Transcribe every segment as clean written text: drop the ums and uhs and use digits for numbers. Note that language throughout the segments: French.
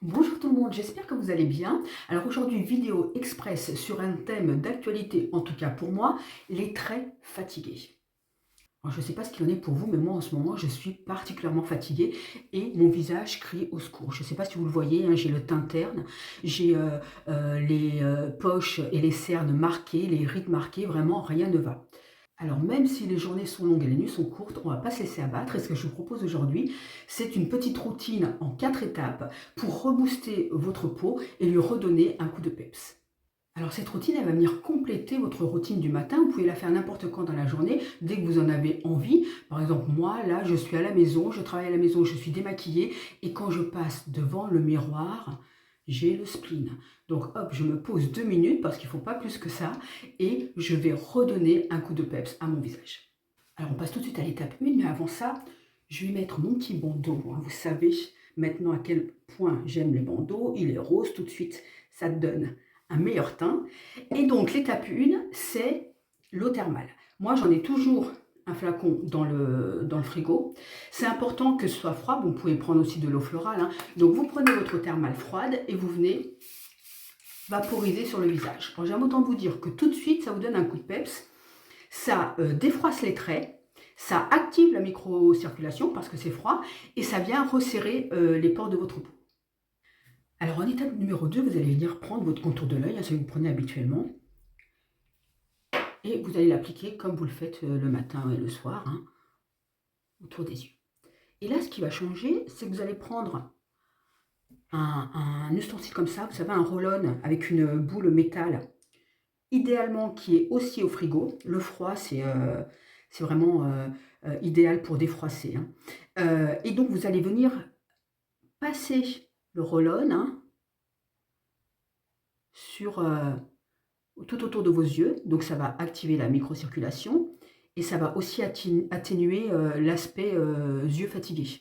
Bonjour tout le monde, j'espère que vous allez bien. Alors aujourd'hui, vidéo express sur un thème d'actualité, en tout cas pour moi, les traits fatigués. Alors, je ne sais pas ce qu'il en est pour vous, mais moi en ce moment, je suis particulièrement fatiguée et mon visage crie au secours. Je ne sais pas si vous le voyez, hein, j'ai le teint terne, j'ai les poches et les cernes marquées, les rides marquées, vraiment rien ne va. Alors même si les journées sont longues et les nuits sont courtes, on ne va pas se laisser abattre et ce que je vous propose aujourd'hui, c'est une petite routine en 4 étapes pour rebooster votre peau et lui redonner un coup de peps. Alors cette routine, elle va venir compléter votre routine du matin. Vous pouvez la faire n'importe quand dans la journée, dès que vous en avez envie. Par exemple, moi, là, je suis à la maison, je travaille à la maison, je suis démaquillée et quand je passe devant le miroir, j'ai le spleen. Donc hop, je me pose 2 minutes parce qu'il ne faut pas plus que ça et je vais redonner un coup de peps à mon visage. Alors on passe tout de suite à l'étape 1, mais avant ça, je vais mettre mon petit bandeau. Vous savez maintenant à quel point j'aime les bandeaux. Il est rose tout de suite, ça donne un meilleur teint. Et donc l'étape 1, c'est l'eau thermale. Moi j'en ai toujours un flacon dans le frigo. C'est important que ce soit froid. Vous pouvez prendre aussi de l'eau florale, hein. Donc vous prenez votre eau thermale froide et vous venez vaporiser sur le visage. Alors j'aime autant vous dire que tout de suite ça vous donne un coup de peps. Ça défroisse les traits, ça active la microcirculation parce que c'est froid et ça vient resserrer les pores de votre peau. Alors en étape numéro 2, vous allez venir prendre votre contour de l'œil, hein, celui que vous prenez habituellement, et vous allez l'appliquer comme vous le faites le matin et le soir, hein, autour des yeux. Et là, ce qui va changer, c'est que vous allez prendre un ustensile comme ça, vous savez, un roll-on avec une boule métal, idéalement qui est aussi au frigo. Le froid, c'est vraiment idéal pour défroisser, hein. Et donc, vous allez venir passer le roll-on, hein, sur, tout autour de vos yeux. Donc, ça va activer la microcirculation et ça va aussi atténuer l'aspect yeux fatigués.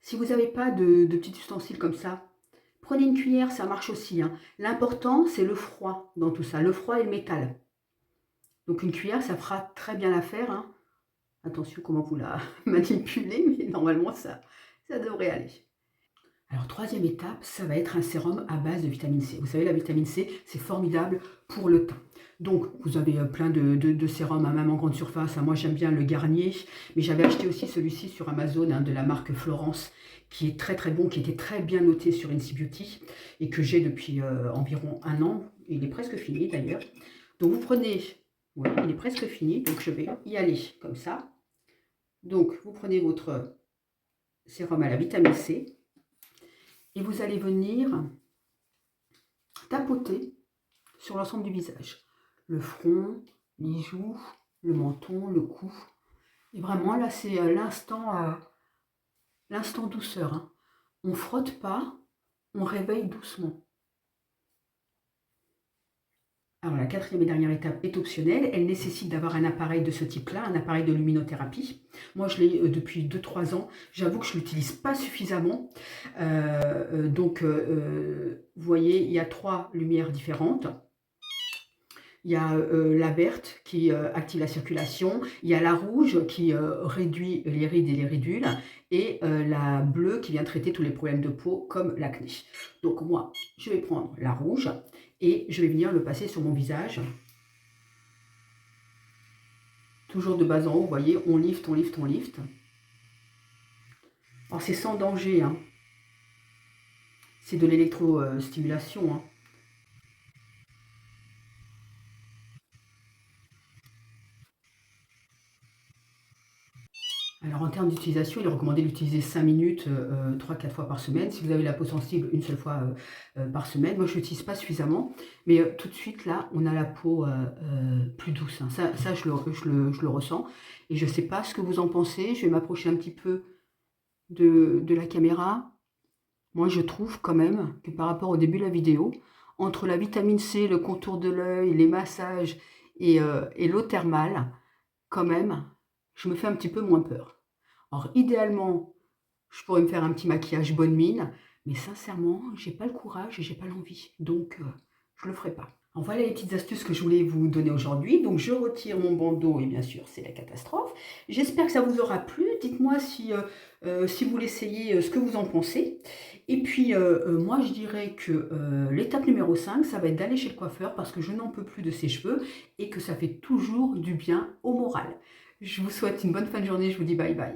Si vous n'avez pas de petit ustensile comme ça, prenez une cuillère, ça marche aussi, hein. L'important, c'est le froid dans tout ça, le froid et le métal. Donc une cuillère, ça fera très bien l'affaire, hein. Attention comment vous la manipulez, mais normalement, ça devrait aller. Alors, troisième étape, ça va être un sérum à base de vitamine C. Vous savez, la vitamine C, c'est formidable pour le teint. Donc, vous avez plein de sérums, hein, même en grande surface, hein. Moi, j'aime bien le Garnier, mais j'avais acheté aussi celui-ci sur Amazon, hein, de la marque Florence, qui est très très bon, qui était très bien noté sur NC Beauty, et que j'ai depuis environ 1 an. Il est presque fini d'ailleurs. Donc, vous prenez, ouais, il est presque fini, donc je vais y aller comme ça. Donc, vous prenez votre sérum à la vitamine C, et vous allez venir tapoter sur l'ensemble du visage. Le front, les joues, le menton, le cou. Et vraiment, là, c'est l'instant douceur, hein. On ne frotte pas, on réveille doucement. Alors, la quatrième et dernière étape est optionnelle. Elle nécessite d'avoir un appareil de ce type-là, un appareil de luminothérapie. Moi, je l'ai depuis 2-3 ans. J'avoue que je ne l'utilise pas suffisamment. Vous voyez, il y a 3 lumières différentes. Il y a la verte qui active la circulation, il y a la rouge qui réduit les rides et les ridules, et la bleue qui vient traiter tous les problèmes de peau comme l'acné. Donc moi, je vais prendre la rouge et je vais venir le passer sur mon visage. Toujours de bas en haut, vous voyez, on lift, on lift, on lift. Alors c'est sans danger, hein. C'est de l'électrostimulation, hein. Alors en termes d'utilisation, il est recommandé d'utiliser 5 minutes 3-4 fois par semaine. Si vous avez la peau sensible, une seule fois par semaine. Moi, je ne l'utilise pas suffisamment. Mais tout de suite, là, on a la peau plus douce, hein. Ça je le ressens. Et je ne sais pas ce que vous en pensez. Je vais m'approcher un petit peu de la caméra. Moi, je trouve quand même que par rapport au début de la vidéo, entre la vitamine C, le contour de l'œil, les massages et l'eau thermale, quand même, je me fais un petit peu moins peur. Alors, idéalement, je pourrais me faire un petit maquillage bonne mine, mais sincèrement, j'ai pas le courage et j'ai pas l'envie. Donc, je le ferai pas. Alors voilà les petites astuces que je voulais vous donner aujourd'hui. Donc je retire mon bandeau et bien sûr c'est la catastrophe. J'espère que ça vous aura plu. Dites-moi si vous l'essayez, ce que vous en pensez. Et puis moi je dirais que l'étape numéro 5, ça va être d'aller chez le coiffeur parce que je n'en peux plus de ses cheveux et que ça fait toujours du bien au moral. Je vous souhaite une bonne fin de journée. Je vous dis bye bye.